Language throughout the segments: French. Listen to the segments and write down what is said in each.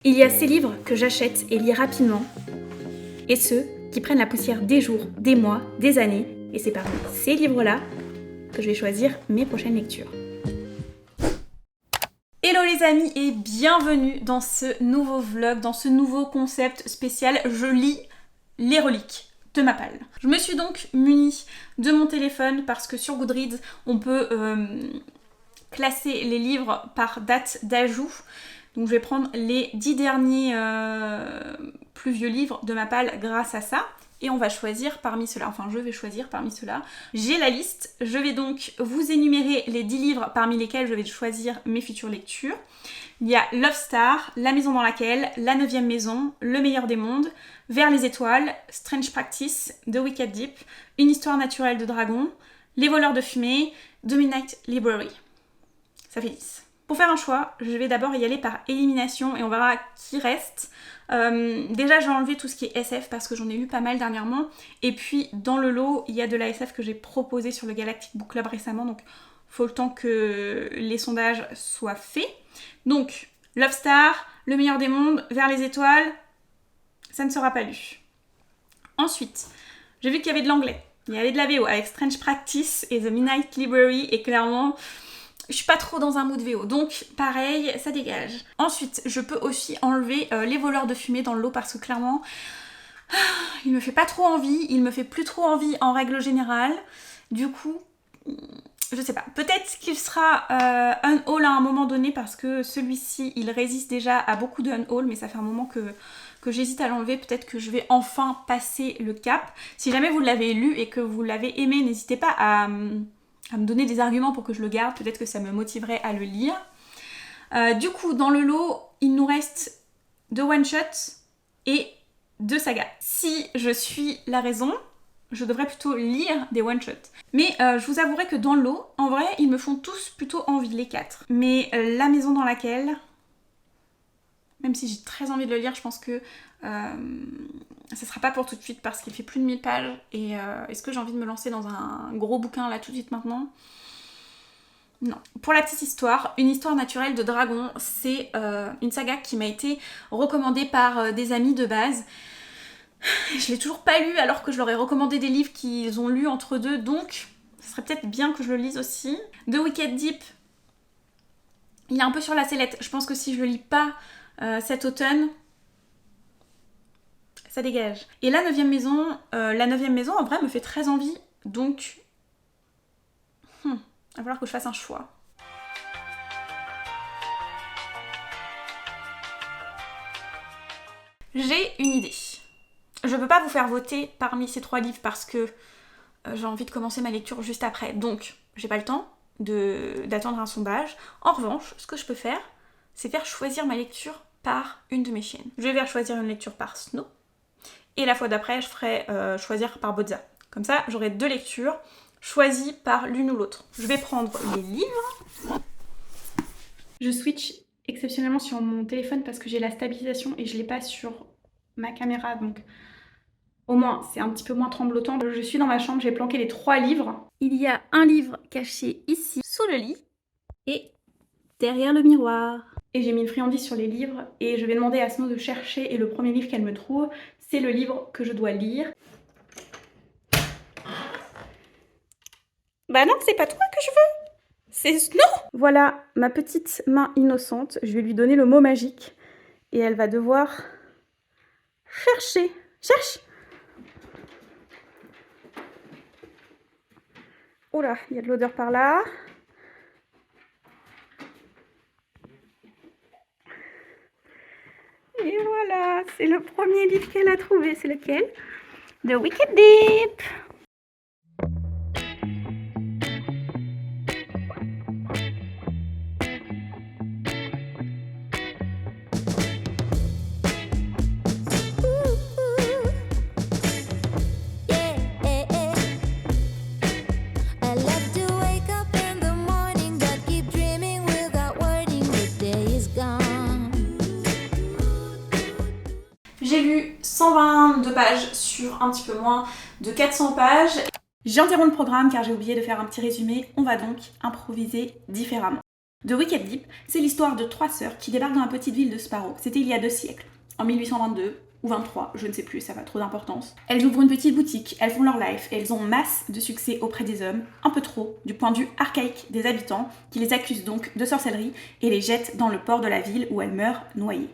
Il y a ces livres que j'achète et lis rapidement, et ceux qui prennent la poussière des jours, des mois, des années, et c'est parmi ces livres-là que je vais choisir mes prochaines lectures. Hello les amis et bienvenue dans ce nouveau vlog, dans ce nouveau concept spécial Je lis les reliques de Mappal. Je me suis donc munie de mon téléphone parce que sur Goodreads on peut classer les livres par date d'ajout. Donc je vais prendre les 10 derniers plus vieux livres de Mappal grâce à ça. Et on va choisir parmi ceux-là, enfin je vais choisir parmi ceux-là. J'ai la liste, je vais donc vous énumérer les 10 livres parmi lesquels je vais choisir mes futures lectures. Il y a Love Star, La maison dans laquelle, La 9e maison, Le meilleur des mondes, Vers les étoiles, Strange Practice, The Wicked Deep, Une histoire naturelle de dragon, Les voleurs de fumée, The Midnight Library. Ça fait 10. Pour faire un choix, je vais d'abord y aller par élimination et on verra qui reste. Déjà j'ai enlevé tout ce qui est SF parce que j'en ai lu pas mal dernièrement. Et puis dans le lot, il y a de la SF que j'ai proposé sur le Galactic Book Club récemment. Donc faut le temps que les sondages soient faits. Donc Love Star, Le meilleur des mondes, Vers les étoiles, ça ne sera pas lu. Ensuite, j'ai vu qu'il y avait de l'anglais. Il y avait de la VO avec Strange Practice et The Midnight Library et clairement... je suis pas trop dans un mood VO, donc pareil, ça dégage. Ensuite, je peux aussi enlever Les voleurs de fumée dans le lot parce que clairement, il me fait pas trop envie, il me fait plus trop envie en règle générale. Du coup, je sais pas, peut-être qu'il sera unhaul à un moment donné parce que celui-ci, il résiste déjà à beaucoup de unhaul, mais ça fait un moment que j'hésite à l'enlever, peut-être que je vais enfin passer le cap. Si jamais vous l'avez lu et que vous l'avez aimé, n'hésitez pas à me donner des arguments pour que je le garde, peut-être que ça me motiverait à le lire. Du coup, dans le lot, il nous reste 2 one-shots et 2 sagas. Si je suis la raison, je devrais plutôt lire des one-shots. Mais je vous avouerai que dans le lot, en vrai, ils me font tous plutôt envie, les 4. Mais La maison dans laquelle, même si j'ai très envie de le lire, je pense que ça sera pas pour tout de suite parce qu'il fait plus de 1000 pages et est-ce que j'ai envie de me lancer dans un gros bouquin là tout de suite maintenant? Non. Pour la petite histoire, Une histoire naturelle de dragon, c'est une saga qui m'a été recommandée par des amis de base. Je l'ai toujours pas lu alors que je leur ai recommandé des livres qu'ils ont lus entre deux, donc ce serait peut-être bien que je le lise aussi. The Wicked Deep, il est un peu sur la sellette. Je pense que si je le lis pas cet automne, ça dégage. Et la 9e maison en vrai me fait très envie, donc il va falloir que je fasse un choix. J'ai une idée. Je peux pas vous faire voter parmi ces 3 livres parce que j'ai envie de commencer ma lecture juste après, donc j'ai pas le temps d'attendre un sondage. En revanche, ce que je peux faire, c'est faire choisir ma lecture par une de mes chiennes. Je vais faire choisir une lecture par Snow. Et la fois d'après, je ferai choisir par Bozza. Comme ça, j'aurai 2 lectures choisies par l'une ou l'autre. Je vais prendre les livres. Je switch exceptionnellement sur mon téléphone parce que j'ai la stabilisation et je l'ai pas sur ma caméra. Donc au moins, c'est un petit peu moins tremblotant. Je suis dans ma chambre, j'ai planqué les 3 livres. Il y a un livre caché ici, sous le lit, et derrière le miroir. Et j'ai mis une friandise sur les livres et je vais demander à Snow de chercher et le premier livre qu'elle me trouve, c'est le livre que je dois lire. Bah non, c'est pas toi que je veux, c'est Snow. Voilà ma petite main innocente, je vais lui donner le mot magique et elle va devoir chercher. Cherche. Oh là, il y a de l'odeur par là. Et voilà, c'est le premier livre qu'elle a trouvé. C'est lequel? The Wicked Deep. J'ai lu 122 pages sur un petit peu moins de 400 pages. J'interromps le programme car j'ai oublié de faire un petit résumé. On va donc improviser différemment. The Wicked Deep, c'est l'histoire de 3 sœurs qui débarquent dans la petite ville de Sparrow. C'était il y a 2 siècles, en 1822 ou 23, je ne sais plus, ça n'a pas trop d'importance. Elles ouvrent une petite boutique, elles font leur life et elles ont masse de succès auprès des hommes, un peu trop, du point de vue archaïque des habitants, qui les accusent donc de sorcellerie et les jettent dans le port de la ville où elles meurent noyées.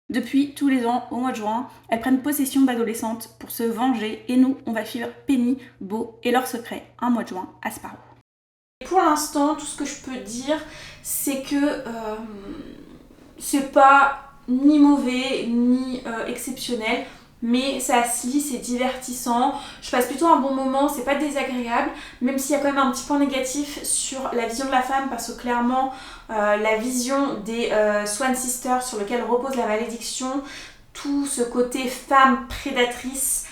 Depuis, tous les ans, au mois de juin, elles prennent possession d'adolescentes pour se venger et nous, on va suivre Penny, Beau et leur secret un mois de juin à Sparrow. Pour l'instant, tout ce que je peux dire, c'est que c'est pas ni mauvais ni exceptionnel, mais ça se lit, c'est divertissant. Je passe plutôt un bon moment, c'est pas désagréable, même s'il y a quand même un petit point négatif sur la vision de la femme, parce que clairement, la vision des Swan Sisters sur lequel repose la malédiction, tout ce côté femme prédatrice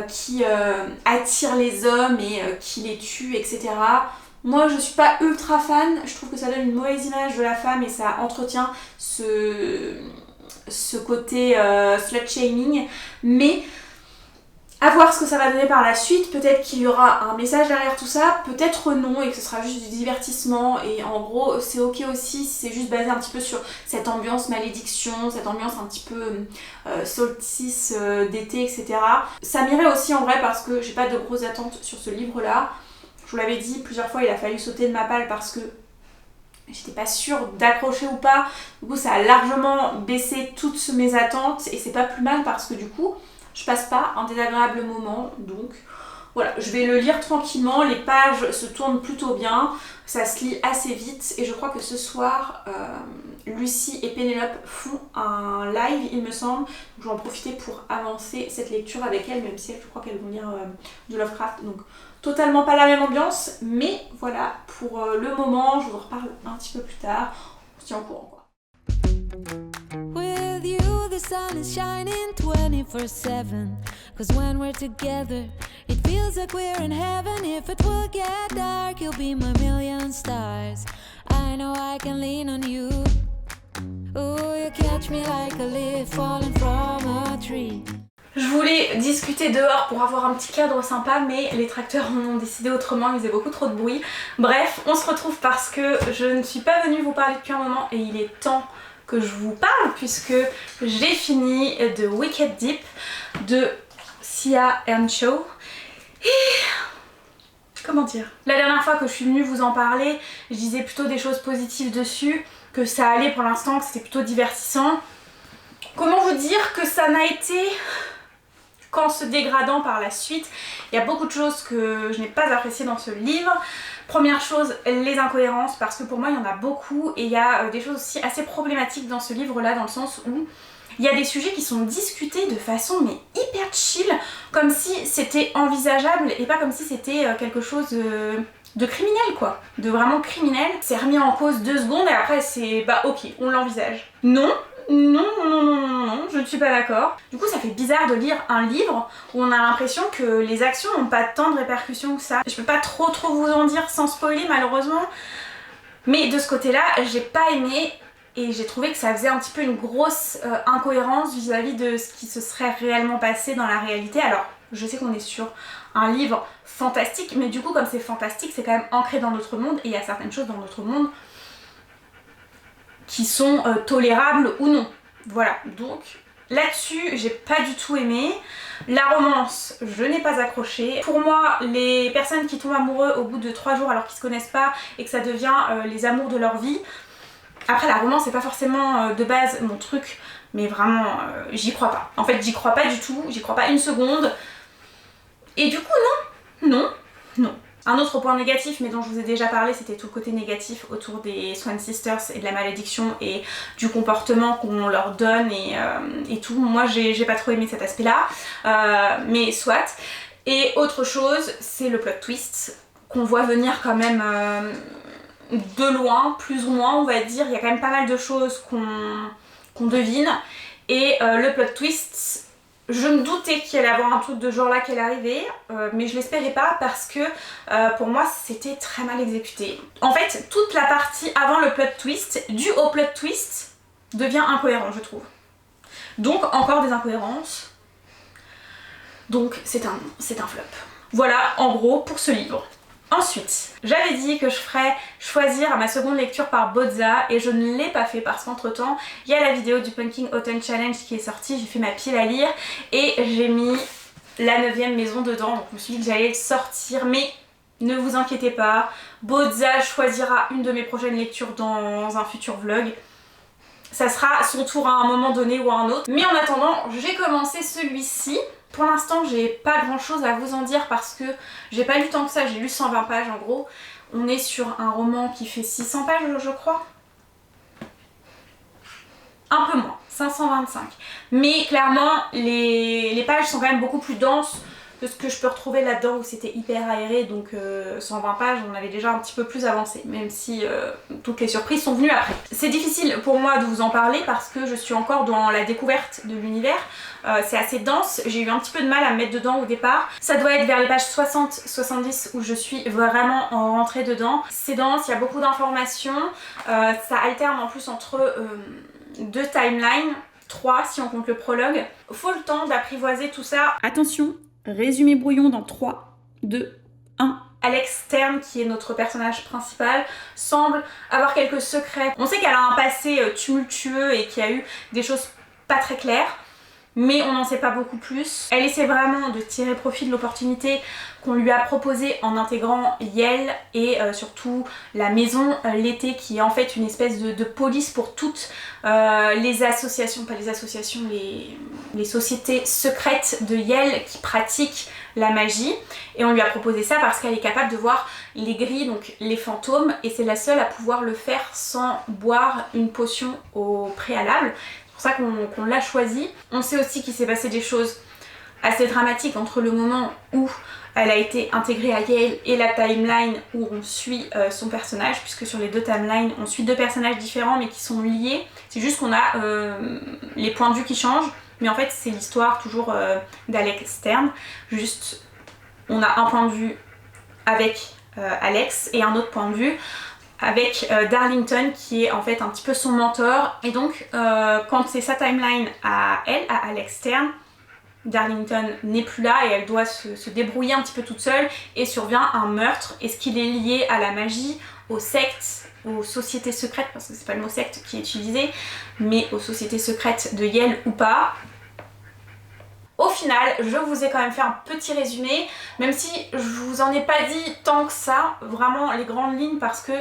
qui attire les hommes et qui les tue, etc. Moi je suis pas ultra fan, je trouve que ça donne une mauvaise image de la femme et ça entretient ce côté slut-shaming, mais à voir ce que ça va donner par la suite. Peut-être qu'il y aura un message derrière tout ça, peut-être non, et que ce sera juste du divertissement, et en gros c'est ok aussi si c'est juste basé un petit peu sur cette ambiance malédiction, cette ambiance un petit peu solstice d'été, etc. Ça m'irait aussi en vrai parce que j'ai pas de grosses attentes sur ce livre là. Je vous l'avais dit plusieurs fois, il a fallu sauter de ma palle parce que j'étais pas sûre d'accrocher ou pas. Du coup, ça a largement baissé toutes mes attentes et c'est pas plus mal parce que du coup, je passe pas un désagréable moment. Donc voilà, je vais le lire tranquillement. Les pages se tournent plutôt bien, ça se lit assez vite et je crois que ce soir, Lucie et Pénélope font un live, il me semble. Donc, je vais en profiter pour avancer cette lecture avec elles, même si je crois qu'elles vont lire de Lovecraft. Donc totalement pas la même ambiance, mais voilà, pour le moment, je vous en reparle un petit peu plus tard. On se tient au courant, quoi. With you, the sun is shining 24/7. 'Cause when we're together, it feels like we're in heaven. If it will get dark, you'll be my million stars. I know I can lean on you. Oh, you catch me like a leaf falling from a tree. Je voulais discuter dehors pour avoir un petit cadre sympa, mais les tracteurs en ont décidé autrement, ils faisaient beaucoup trop de bruit. Bref, on se retrouve parce que je ne suis pas venue vous parler depuis un moment et il est temps que je vous parle puisque j'ai fini The Wicked Deep de Cia Earnshaw. Et comment dire, la dernière fois que je suis venue vous en parler, je disais plutôt des choses positives dessus, que ça allait pour l'instant, que c'était plutôt divertissant. Comment vous dire que ça n'a été qu'en se dégradant par la suite. Il y a beaucoup de choses que je n'ai pas appréciées dans ce livre. Première chose, les incohérences, parce que pour moi il y en a beaucoup et il y a des choses aussi assez problématiques dans ce livre là, dans le sens où il y a des sujets qui sont discutés de façon mais hyper chill, comme si c'était envisageable et pas comme si c'était quelque chose de criminel quoi, de vraiment criminel. C'est remis en cause 2 secondes et après c'est bah ok, on l'envisage. Non, je ne suis pas d'accord. Du coup ça fait bizarre de lire un livre où on a l'impression que les actions n'ont pas tant de répercussions que ça. Je peux pas trop vous en dire sans spoiler malheureusement, mais de ce côté là j'ai pas aimé et j'ai trouvé que ça faisait un petit peu une grosse incohérence vis-à-vis de ce qui se serait réellement passé dans la réalité. Alors je sais qu'on est sur un livre fantastique, mais du coup comme c'est fantastique c'est quand même ancré dans notre monde et il y a certaines choses dans notre monde qui sont tolérables ou non. Voilà, donc là-dessus j'ai pas du tout aimé. La romance, je n'ai pas accroché. Pour moi, les personnes qui tombent amoureux au bout de 3 jours alors qu'ils se connaissent pas et que ça devient les amours de leur vie. Après la romance c'est pas forcément de base mon truc, mais vraiment j'y crois pas. En fait j'y crois pas du tout, j'y crois pas une seconde. Et du coup non. Un autre point négatif, mais dont je vous ai déjà parlé, c'était tout le côté négatif autour des Swan Sisters et de la malédiction et du comportement qu'on leur donne et tout. Moi j'ai pas trop aimé cet aspect là, mais soit. Et autre chose, c'est le plot twist qu'on voit venir quand même de loin, plus ou moins on va dire. Il y a quand même pas mal de choses qu'on devine et le plot twist, je me doutais qu'il allait avoir un truc de genre là qui allait arriver, mais je l'espérais pas parce que pour moi c'était très mal exécuté. En fait toute la partie avant le plot twist, due au plot twist, devient incohérent je trouve. Donc encore des incohérences, donc c'est un flop. Voilà en gros pour ce livre. Ensuite, j'avais dit que je ferais choisir à ma seconde lecture par Bozza et je ne l'ai pas fait parce qu'entre temps, il y a la vidéo du Pumpkin Autumn Challenge qui est sortie, j'ai fait ma pile à lire et j'ai mis la 9e maison dedans, donc je me suis dit que j'allais le sortir, mais ne vous inquiétez pas, Bozza choisira une de mes prochaines lectures dans un futur vlog. Ça sera son tour à un moment donné ou à un autre. Mais en attendant, j'ai commencé celui-ci. Pour l'instant, j'ai pas grand chose à vous en dire parce que j'ai pas lu tant que ça, j'ai lu 120 pages en gros. On est sur un roman qui fait 600 pages je crois. Un peu moins, 525. Mais clairement, les pages sont quand même beaucoup plus denses que ce que je peux retrouver là-dedans où c'était hyper aéré, donc 120 pages, on avait déjà un petit peu plus avancé, même si toutes les surprises sont venues après. C'est difficile pour moi de vous en parler parce que je suis encore dans la découverte de l'univers, c'est assez dense, j'ai eu un petit peu de mal à me mettre dedans au départ. Ça doit être vers les pages 60-70 où je suis vraiment rentrée dedans. C'est dense, il y a beaucoup d'informations, ça alterne en plus entre 2 timelines, 3 si on compte le prologue. Faut le temps d'apprivoiser tout ça. Attention, résumé brouillon dans 3, 2, 1. Alex Stern, qui est notre personnage principal, semble avoir quelques secrets. On sait qu'elle a un passé tumultueux et qu'il y a eu des choses pas très claires, mais on n'en sait pas beaucoup plus. Elle essaie vraiment de tirer profit de l'opportunité qu'on lui a proposée en intégrant Yale et surtout la maison l'été, qui est en fait une espèce de police pour toutes les associations, pas les associations, les sociétés secrètes de Yale qui pratiquent la magie. Et on lui a proposé ça parce qu'elle est capable de voir les grilles, donc les fantômes, et c'est la seule à pouvoir le faire sans boire une potion au préalable. C'est pour ça qu'on l'a choisi. On sait aussi qu'il s'est passé des choses assez dramatiques entre le moment où elle a été intégrée à Yale et la timeline où on suit son personnage, puisque sur les 2 timelines on suit 2 personnages différents mais qui sont liés. C'est juste qu'on a les points de vue qui changent, mais en fait c'est l'histoire toujours d'Alex Stern. Juste on a un point de vue avec Alex et un autre point de vue avec Darlington qui est en fait un petit peu son mentor. Et donc quand c'est sa timeline à elle, à Alex Stern, Darlington n'est plus là et elle doit se débrouiller un petit peu toute seule et survient un meurtre. Est-ce qu'il est lié à la magie, aux sectes, aux sociétés secrètes, parce que c'est pas le mot secte qui est utilisé, mais aux sociétés secrètes de Yale ou pas? Au final, je vous ai quand même fait un petit résumé, même si je vous en ai pas dit tant que ça, vraiment les grandes lignes, parce que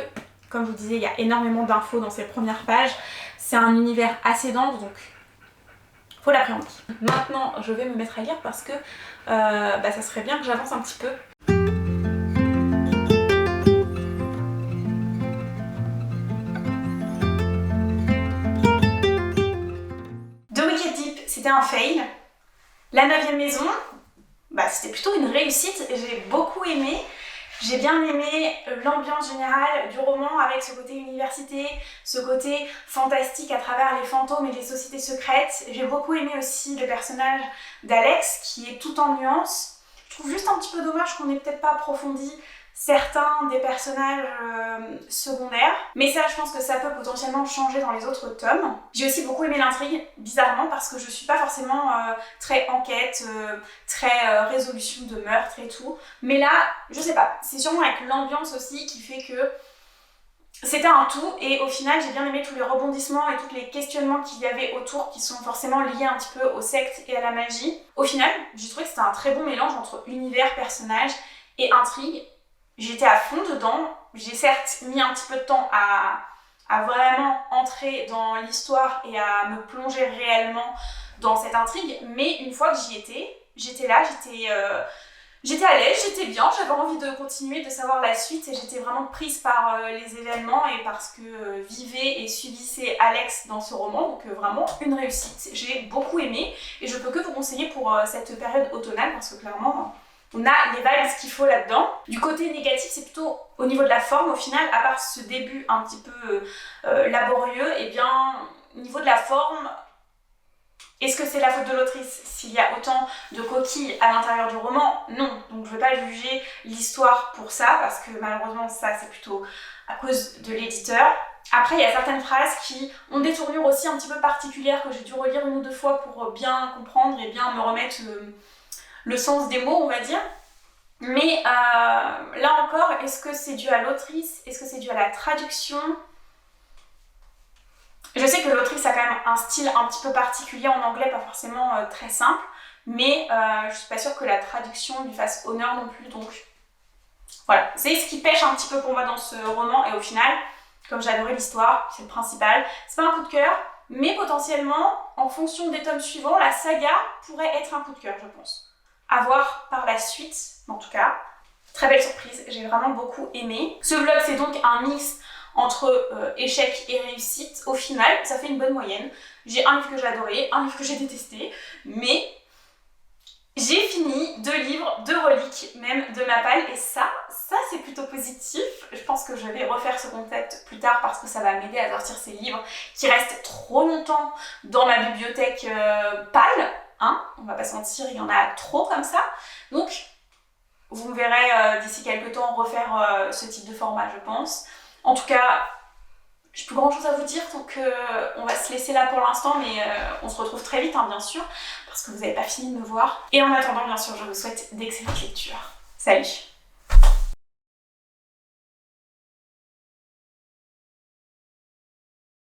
comme je vous disais, il y a énormément d'infos dans ces premières pages. C'est un univers assez dense, donc faut l'appréhender. Maintenant, je vais me mettre à lire parce que ça serait bien que j'avance un petit peu. The Wicked Deep, c'était un fail. La 9e maison, c'était plutôt une réussite. J'ai beaucoup aimé. J'ai bien aimé l'ambiance générale du roman avec ce côté université, ce côté fantastique à travers les fantômes et les sociétés secrètes. J'ai beaucoup aimé aussi le personnage d'Alex qui est tout en nuances. Je trouve juste un petit peu dommage qu'on n'ait peut-être pas approfondi certains des personnages secondaires, mais ça je pense que ça peut potentiellement changer dans les autres tomes. J'ai aussi beaucoup aimé l'intrigue, bizarrement, parce que je suis pas forcément très enquête, très résolution de meurtre et tout, mais là, je sais pas, c'est sûrement avec l'ambiance aussi qui fait que c'était un tout, et au final j'ai bien aimé tous les rebondissements et tous les questionnements qu'il y avait autour qui sont forcément liés un petit peu aux sectes et à la magie. Au final, j'ai trouvé que c'était un très bon mélange entre univers, personnages et intrigue. J'étais à fond dedans, j'ai certes mis un petit peu de temps à vraiment entrer dans l'histoire et à me plonger réellement dans cette intrigue, mais une fois que j'y étais, j'étais là, j'étais à l'aise, j'étais bien, j'avais envie de continuer, de savoir la suite et j'étais vraiment prise par les événements et parce que vivait et subissait Alex dans ce roman, donc vraiment une réussite. J'ai beaucoup aimé et je peux que vous conseiller pour cette période automnale parce que clairement on a les vibes qu'il faut là-dedans. Du côté négatif, c'est plutôt au niveau de la forme au final, à part ce début un petit peu laborieux, et bien au niveau de la forme, est-ce que c'est la faute de l'autrice s'il y a autant de coquilles à l'intérieur du roman? Non, donc je ne vais pas juger l'histoire pour ça, parce que malheureusement ça c'est plutôt à cause de l'éditeur. Après il y a certaines phrases qui ont des tournures aussi un petit peu particulières que j'ai dû relire 1 ou 2 fois pour bien comprendre et bien me remettre le sens des mots, on va dire. Mais là encore, est-ce que c'est dû à l'autrice? Est-ce que c'est dû à la traduction? Je sais que l'autrice a quand même un style un petit peu particulier en anglais, pas forcément très simple, mais je suis pas sûre que la traduction lui fasse honneur non plus, donc voilà. C'est ce qui pêche un petit peu pour moi dans ce roman, et au final, comme j'ai adoré l'histoire, c'est le principal, c'est pas un coup de cœur, mais potentiellement, en fonction des tomes suivants, la saga pourrait être un coup de cœur, je pense. À voir par la suite, en tout cas. Très belle surprise, j'ai vraiment beaucoup aimé. Ce vlog, c'est donc un mix entre échec et réussite. Au final, ça fait une bonne moyenne. J'ai un livre que j'ai adoré, un livre que j'ai détesté, mais j'ai fini 2 livres, 2 reliques même de ma palle, et ça c'est plutôt positif. Je pense que je vais refaire ce concept plus tard parce que ça va m'aider à sortir ces livres qui restent trop longtemps dans ma bibliothèque palle, hein, on va pas se mentir, il y en a trop comme ça. Donc vous me verrez d'ici quelques temps refaire ce type de format, je pense. En tout cas, j'ai plus grand chose à vous dire, donc on va se laisser là pour l'instant, mais on se retrouve très vite, hein, bien sûr, parce que vous n'avez pas fini de me voir. Et en attendant, bien sûr, je vous souhaite d'excellentes lectures. Salut!